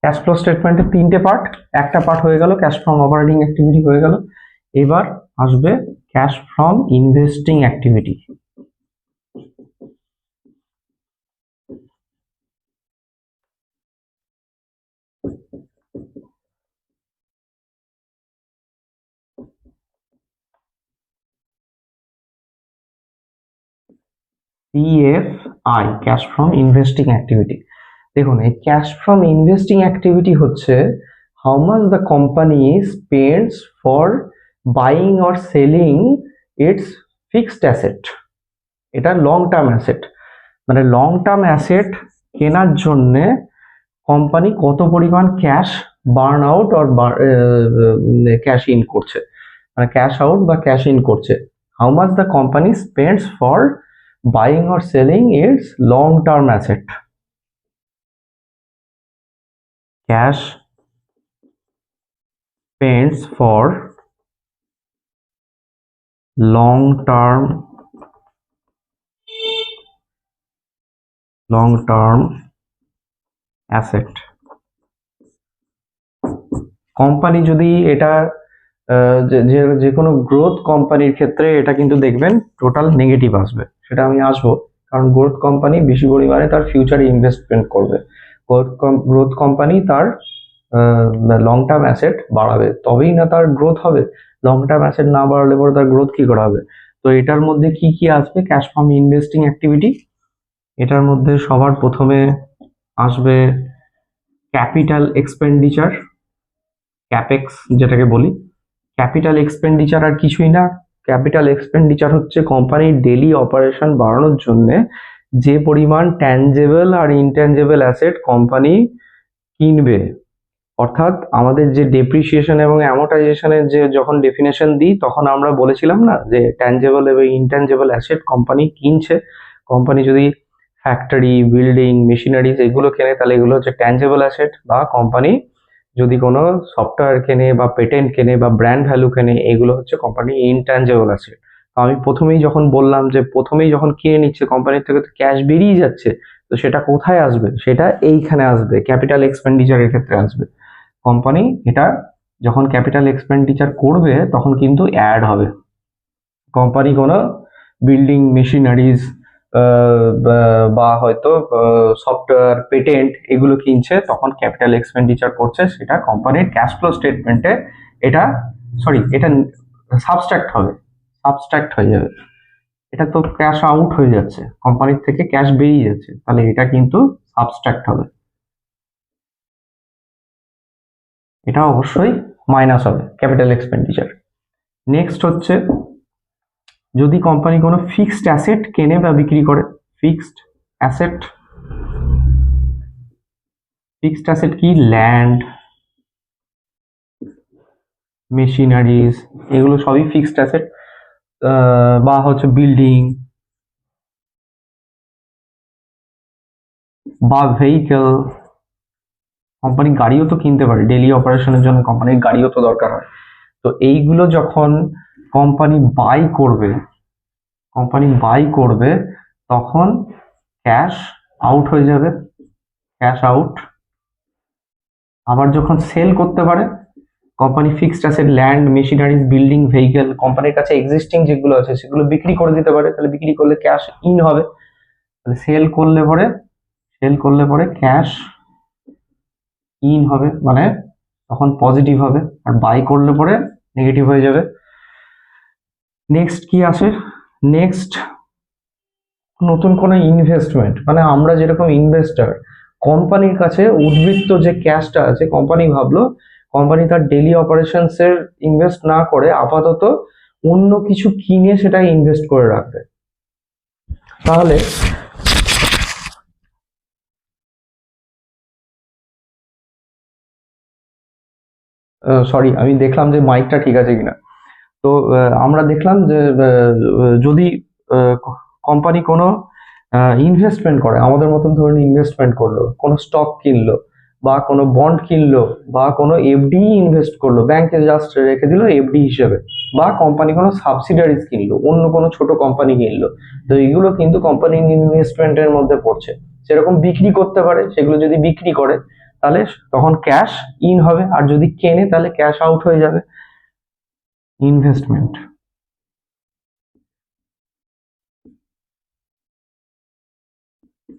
Cash flow স্টেটমেন্টের তিনটে part, একটা পার্ট হয়ে গেল ক্যাশ ফ্রম অপারেটিং অ্যাক্টিভিটি হয়ে গেল। এবার আসবে cash from investing activity. CFI, cash from investing activity. দেখুন, এই ক্যাশ ফ্রম ইনভেস্টিং অ্যাক্টিভিটি হচ্ছে how much the company spends for buying or selling it's fixed asset. এটা লং টার্ম অ্যাসেট, মানে long term asset কেনার জন্যে company কত পরিমাণ cash burn out or cash in করছে, মানে ক্যাশ আউট বা ক্যাশ ইন করছে। How much the company spends for buying or selling it's long term asset. Cash spends for long-term asset। Company যদি এটা যে কোনো গ্রোথ কোম্পানির ক্ষেত্রে এটা কিন্তু দেখবেন টোটাল নেগেটিভ আসবে, সেটা আমি আসবো, কারণ গ্রোথ কোম্পানি বেশি পরিমাণে তার ফিউচারে ইনভেস্টমেন্ট করবে। গ্রোথ কোম্পানি তার লং টার্ম অ্যাসেট বাড়াবে, তবেই না তার গ্রোথ হবে। লং টার্ম অ্যাসেট না বাড়ালে পরে তার গ্রোথ কি করে হবে? তো এটার মধ্যে কি কি আসবে ক্যাশ ফ্রম ইনভেস্টিং অ্যাক্টিভিটি? এটার মধ্যে সবার প্রথমে আসবে ক্যাপিটাল এক্সপেন্ডিচার, ক্যাপেক্স যেটাকে বলি। ক্যাপিটাল এক্সপেন্ডিচার আর কিছুই না, ক্যাপিটাল এক্সপেন্ডিচার হচ্ছে কোম্পানির ডেইলি অপারেশন বাড়ানোর জন্য যে পরিমাণ ট্যানজেবল আর ইনট্যানজেবল অ্যাসেট কোম্পানি কিনবে। অর্থাৎ আমাদের যে ডেপ্রিসিয়েশন এবং অ্যামোর্টাইজেশনের যে যখন ডেফিনেশন দিই তখন আমরা বলেছিলাম না যে ট্যানজেবল এবং ইনট্যানজেবল অ্যাসেট কোম্পানি কিনছে। কোম্পানি যদি ফ্যাক্টরি, বিল্ডিং, মেশিনারিজ এগুলো কেনে তাহলে এগুলো হচ্ছে ট্যানজেবল অ্যাসেট, বা কোম্পানি যদি কোনো সফটওয়্যার কেনে বা পেটেন্ট কেনে বা ব্র্যান্ড ভ্যালু কেনে এগুলো হচ্ছে কোম্পানি ইনট্যানজেবল অ্যাসেট। তো আমি প্রথমেই যখন বললাম যে প্রথমেই যখন কিনে নিচ্ছে কোম্পানির থেকে তো ক্যাশ বেরিয়ে যাচ্ছে, তো সেটা কোথায় আসবে? সেটা এইখানে আসবে, ক্যাপিটাল এক্সপেন্ডিচারের ক্ষেত্রে আসবে। কোম্পানি এটা যখন ক্যাপিটাল এক্সপেন্ডিচার করবে তখন কিন্তু অ্যাড হবে। কোম্পানি কোনো বিল্ডিং, মেশিনারিজ বা হয়তো সফটওয়্যার, পেটেন্ট এগুলো কিনছে, তখন ক্যাপিটাল এক্সপেন্ডিচার করছে, সেটা কোম্পানির ক্যাশ ফ্লো স্টেটমেন্টে এটা এটা সাবস্ট্রাক্ট হবে, সাবস্ট্রাক্ট হয়ে যাবে। এটা তো ক্যাশ আউট হয়ে যাচ্ছে, কোম্পানির থেকে ক্যাশ বেরিয়ে যাচ্ছে, তাহলে এটা কিন্তু সাবস্ট্রাক্ট হবে, এটা অবশ্যই মাইনাস হবে ক্যাপিটাল এক্সপেন্ডিচার। নেক্সট হচ্ছে যদি কোম্পানি কোনো ফিক্সড অ্যাসেট কেনে বা বিক্রি করে। ফিক্সড অ্যাসেট, ফিক্সড অ্যাসেট কি? ল্যান্ড, মেশিনারিজ এগুলো সবই ফিক্সড অ্যাসেট, বা হচ্ছে বিল্ডিং বা ভেহিকেল। কোম্পানি গাড়িও তো কিনতে পারে, ডেইলি অপারেশনের জন্য কোম্পানির গাড়িও তো দরকার হয়। তো এইগুলো যখন কোম্পানি বাই করবে, তখন ক্যাশ আউট হয়ে যাবে, ক্যাশ আউট। আবার যখন সেল করতে পারে company fixed asset, land, machineries, building, vehicle কোম্পানির কাছে এক্সিস্টিং যেগুলো আছে সেগুলো বিক্রি করে দিতে পারে, তাহলে বিক্রি করলে ক্যাশ ইন হবে। তাহলে সেল করলে পরে ক্যাশ ইন হবে, মানে তখন পজিটিভ হবে, আর বাই করলে পরে নেগেটিভ হয়ে যাবে। নেক্সট কি আছে? নেক্সট নতুন কোনো ইনভেস্টমেন্ট, মানে আমরা যেরকম ইনভেস্টার, কোম্পানির কাছে উদ্বৃত্ত যে ক্যাশটা আছে, কোম্পানি ভাবলো কোম্পানি তার ডেইলি অপারেশনস এর ইনভেস্ট না করে আপাতত অন্য কিছু কিনে সেটা ইনভেস্ট করে রাখবে। তাহলে সরি, আমি দেখলাম যে মাইকটা ঠিক আছে কিনা। তো আমরা দেখলাম যে যদি কোম্পানি কোনো ইনভেস্টমেন্ট করে, আমাদের মতন ধরুন ইনভেস্টমেন্ট করলো, কোনো স্টক কিনলো বা কোনো বন্ড কিনলো বা কোনো এফডি ইনভেস্ট করলো, ব্যাংকে জাস্ট রেখে দিল এফডি হিসেবে, বা কোম্পানি কোনো সাবসিডারিজ কিনলো, অন্য কোনো ছোট কোম্পানি কিনলো, তো এগুলো কিন্তু কোম্পানির ইনভেস্টমেন্টের মধ্যে পড়ছে। সেরকম বিক্রি করতে পারে, সেগুলো যদি বিক্রি করে তাহলে তখন ক্যাশ ইন হবে, আর যদি কেনে তাহলে ক্যাশ আউট হয়ে যাবে। Investment,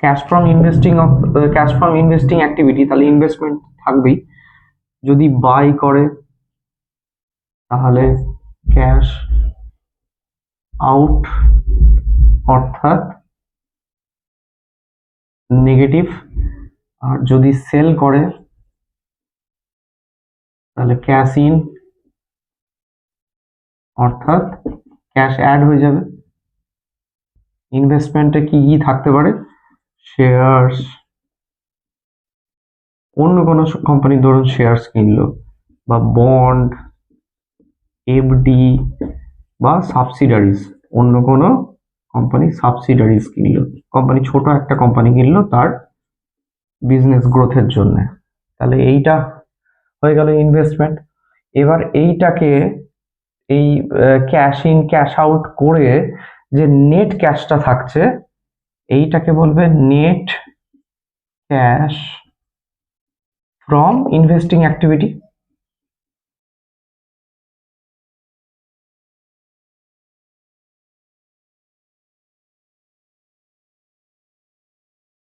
cash from investing activity, তাহলে ইনভেস্টমেন্ট থাকবেই। যদি বাই করে তাহলে ক্যাশ আউট, অর্থাৎ নেগেটিভ। আর যদি সেল করে তাহলে ক্যাশ ইন, অর্থাৎ ক্যাশ অ্যাড হয়ে যাবে। ইনভেস্টমেন্টে কি কি থাকতে পারে? শেয়ার্স, অন্য কোনো কোম্পানি ধরুন শেয়ার্স কিনলো, বা বন্ড, এফডি, বা সাবসিডারিজ, অন্য কোনো কোম্পানি সাবসিডারিজ কিনলো, কোম্পানি ছোট একটা কোম্পানি কিনলো তার বিজনেস গ্রোথের জন্য, তাহলে এইটা হয়ে গেল ইনভেস্টমেন্ট। এবার এইটাকে এই ক্যাশ ইন ক্যাশ আউট করে যে নেট ক্যাশটা থাকছে এইটাকে বলবে net cash from investing activity.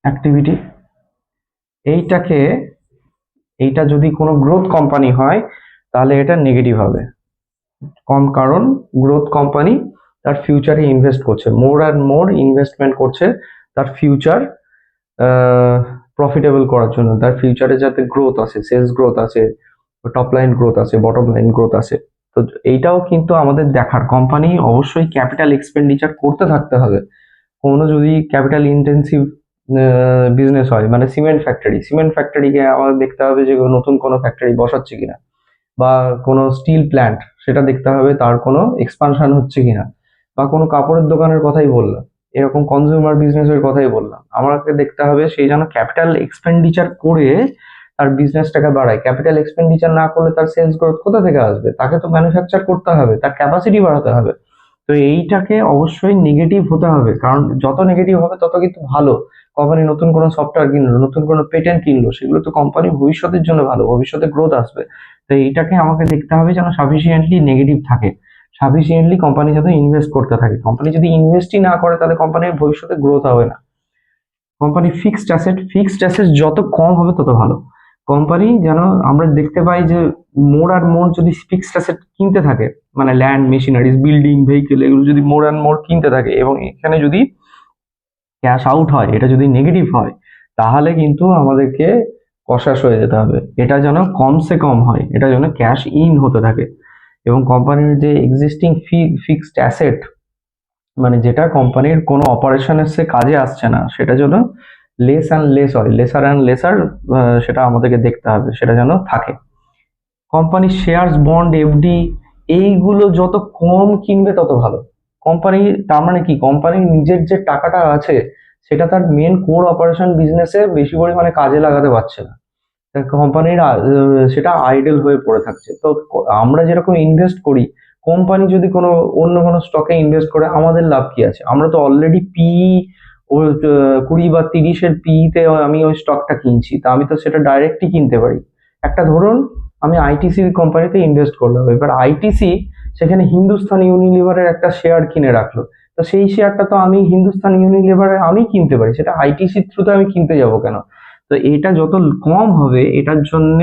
Activity এইটাকে, এইটা যদি কোনো গ্রোথ কোম্পানি হয় তাহলে এটা নেগেটিভ হবে, কারণ গ্রোথ কোম্পানি তার ফিউচারে ইনভেস্ট করছে, মোর অ্যান্ড মোর ইনভেস্টমেন্ট করছে তার ফিউচার প্রফিটেবল করার জন্য, তার ফিউচারে যাতে গ্রোথ আসে, সেলস গ্রোথ আসে, টপ লাইন গ্রোথ আসে, বটম লাইন গ্রোথ আসে। তো এইটাও কিন্তু আমাদের দেখার, কোম্পানি অবশ্যই ক্যাপিটাল এক্সপেন্ডিচার করতে থাকতে হবে। কোনো যদি ক্যাপিটাল ইন্টেন্সিভ বিজনেস হয়, মানে সিমেন্ট ফ্যাক্টরিকে আমাদের দেখতে হবে যে নতুন কোনো ফ্যাক্টরি বসাচ্ছে কিনা, বা কোনো স্টিল প্ল্যান্ট সেটা দেখতে হবে তার কোনো এক্সপানশন হচ্ছে কিনা, বা কোনো কাপড়ের দোকানের কথাই বললাম, এরকম কনজিউমার বিজনেসের কথাই বললাম, আমাকে দেখতে হবে সেই যেন ক্যাপিটাল এক্সপেন্ডিচার করে তার বিজনেসটাকে বাড়ায়। ক্যাপিটাল এক্সপেন্ডিচার না করলে তার সেলস গ্রোথ কোথা থেকে আসবে? তাকে তো ম্যানুফ্যাকচার করতে হবে, তার ক্যাপাসিটি বাড়াতে হবে। তো এইটাকে অবশ্যই নেগেটিভ হতে হবে, কারণ যত নেগেটিভ হবে তত কিন্তু ভালো। কোম্পানি নতুন কোনো সফটওয়্যার কিনলো, নতুন কোনো পেটেন্ট কিনলো, সেগুলো তো কোম্পানির ভবিষ্যতের জন্য ভালো, ভবিষ্যতে গ্রোথ আসবে। তো এইটাকে আমাকে দেখতে হবে যেন সাফিসিয়েন্টলি নেগেটিভ থাকে, সাফিসিয়েন্টলি কোম্পানি যাতে ইনভেস্ট করতে থাকে। কোম্পানি যদি ইনভেস্টই না করে তাহলে কোম্পানির ভবিষ্যতে গ্রোথ হবে না। কোম্পানি ফিক্সড অ্যাসেট যত কম হবে তত ভালো। কোম্পানি যেন আমরা দেখতে পাই যে মোর আর মোর যদি ফিক্সড অ্যাসেট কিনতে থাকে, মানে ল্যান্ড, মেশিনারিজ, বিল্ডিং, ভেহিকেল, এগুলো যদি মোর অ্যান্ড মোর কিনতে থাকে এবং এখানে যদি ক্যাশ আউট হয়, এটা যদি নেগেটিভ হয়, তাহলে কিন্তু আমাদেরকে কশাস হয়ে যেতে হবে। এটা যেন কমসে কম হয়, এটা যেন ক্যাশ ইন হতে থাকে, এবং কোম্পানির যে এক্সিস্টিং ফিক্সড অ্যাসেট, মানে যেটা কোম্পানির কোনো অপারেশনের সে কাজে আসছে না, সেটা যেন লেসার অ্যান্ড লেসার, সেটা আমাদেরকে দেখতে হবে, সেটা যেন থাকে। কোম্পানির শেয়ার্স, বন্ড, এফডি, এইগুলো যত কম কিনবে তত ভালো। কোম্পানি, তার মানে কি, কোম্পানির নিজের যে টাকাটা আছে সেটা তার মেন কোর অপারেশন বিজনেসে বেশি পরিমাণে কাজে লাগাতে পারছে না, কোম্পানির সেটা আইডেল হয়ে পড়ে থাকছে। তো আমরা যেরকম ইনভেস্ট করি, কোম্পানি যদি কোনো অন্য কোনো স্টকে ইনভেস্ট করে আমাদের লাভ কি আছে? আমরা তো অলরেডি পিই ও 20 বা 30-এর পিইতে আমি ওই স্টকটা কিনছি, তা আমি তো সেটা ডাইরেক্টই কিনতে পারি। একটা ধরুন আমি আইটিসি কোম্পানিতে ইনভেস্ট করলাম, এবার আইটিসি সেখানে হিন্দুস্তান ইউনিলিভারের একটা শেয়ার কিনে রাখলো, তো সেই শেয়ারটা তো আমি হিন্দুস্তান ইউনিলিভারে আমি কিনতে পারি, সেটা আইটিসির থ্রুতে আমি কিনতে যাব কেন? তো এটা যত কম হবে, এটার জন্য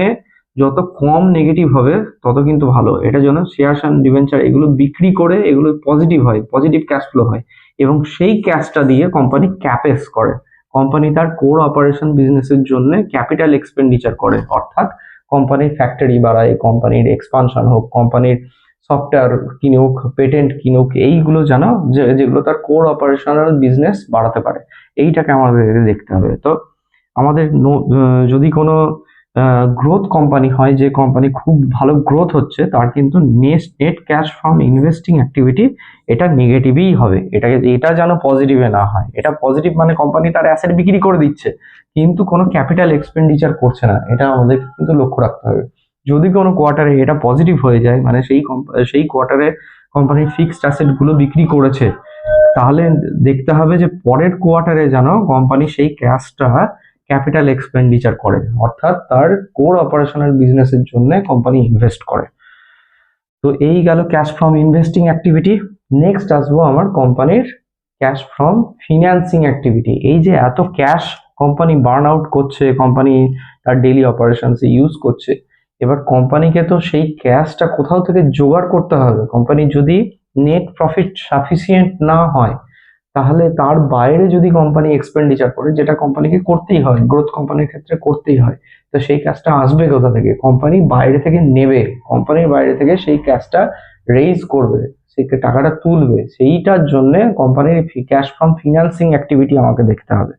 যত কম নেগেটিভ হবে তত কিন্তু ভালো। এটার জন্য শেয়ার্স অ্যান্ড ডিবেঞ্চার এগুলো বিক্রি করে এগুলো পজিটিভ হয়, পজিটিভ ক্যাশ ফ্লো হয়, এবং সেই ক্যাশটা দিয়ে কোম্পানি ক্যাপেক্স করে, কোম্পানি তার কোর অপারেশন বিজনেসের জন্য ক্যাপিটাল এক্সপেন্ডিচার করে, অর্থাৎ কোম্পানির ফ্যাক্টরি বাড়ায়, কোম্পানির এক্সপানশন হোক, কোম্পানির সফটওয়্যার কিনুক, পেটেন্ট কিনুক, এইগুলো যেন যেগুলো তার কোর অপারেশনাল বিজনেস বাড়াতে পারে, এইটাকে আমাদের দেখতে হবে। তো আমাদের যদি কোনো গ্রোথ কোম্পানি হয়, যে কোম্পানি খুব ভালো গ্রোথ হচ্ছে, তার কিন্তু net cash from investing activity এটা নেগেটিভই হবে। এটা যেন পজিটিভে না হয়। এটা পজিটিভ মানে কোম্পানি তার অ্যাসেট বিক্রি করে দিচ্ছে কিন্তু কোনো ক্যাপিটাল এক্সপেন্ডিচার করছে না, এটা আমাদের কিন্তু লক্ষ্য রাখতে হবে। যদি কোনো কোয়ার্টারে এটা পজিটিভ হয়ে যায়, মানে সেই কোয়ার্টারে কোম্পানির ফিক্সড অ্যাসেট গুলো বিক্রি করেছে, তাহলে দেখতে হবে যে পরের কোয়ার্টারে যেন কোম্পানি সেই ক্যাশটা ক্যাপিটাল এক্সপেন্ডিচার করে, অর্থাৎ তার কোর অপারেশনাল বিজনেসের জন্য কোম্পানি ইনভেস্ট করে। তো এই গেল cash from investing activity. Next আসবো আমার কোম্পানির ক্যাশ ফ্রম ফিনান্সিং অ্যাক্টিভিটি। এই যে এত ক্যাশ কোম্পানি বার্ন আউট করছে, কোম্পানি তার ডেইলি অপারেশনসে ইউজ করছে, এবার কোম্পানিকে তো সেই ক্যাশটা কোথাও থেকে জোগাড় করতে হবে। কোম্পানি যদি নেট প্রফিট সাফিসিয়েন্ট না হয়, তাহলে তার বাইরে যদি কোম্পানি এক্সপেন্ডিচার করে, যেটা কোম্পানিকে করতেই হয়, গ্রোথ কোম্পানির ক্ষেত্রে করতেই হয়, তো সেই ক্যাশটা আসবে কোথা থেকে? কোম্পানি বাইরে থেকে নেবে, কোম্পানির বাইরে থেকে সেই ক্যাশটা রেইজ করবে, সেই টাকাটা তুলবে। সেইটার জন্য কোম্পানির ক্যাশ ফ্রম ফিনান্সিং অ্যাক্টিভিটি আমাকে দেখতে হবে।